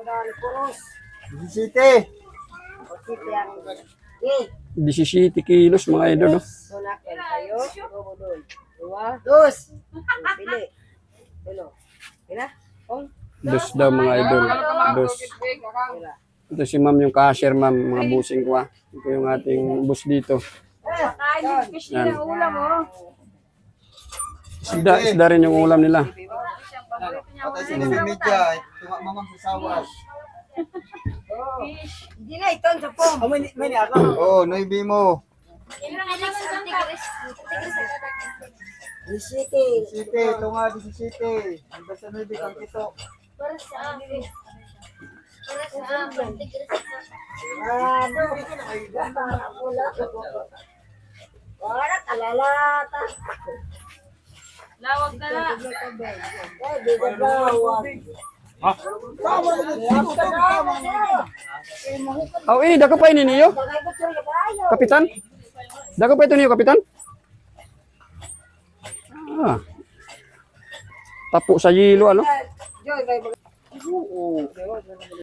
17. 17 kilos mga idol. No? Dos. Dos daw mga idol. Dos. Ito si ma'am yung cashier ma'am, mga busing ko. Ito yung ating boss dito. Yan. Isda rin yung ulam nila. Patay sila sa media. Mamang sasawas. Hindi na ito sa pom. Oh, noibi mo. 17. 17. Ito nga, 17. Hanggang sa noibi kang ito. Wala kalalata. Lawag na na. Di ba lawag? Oh, dako pa ini niyo? Kapitan? Dako pa ito niyo, kapitan? Ah. Tapo sa yelo, ano?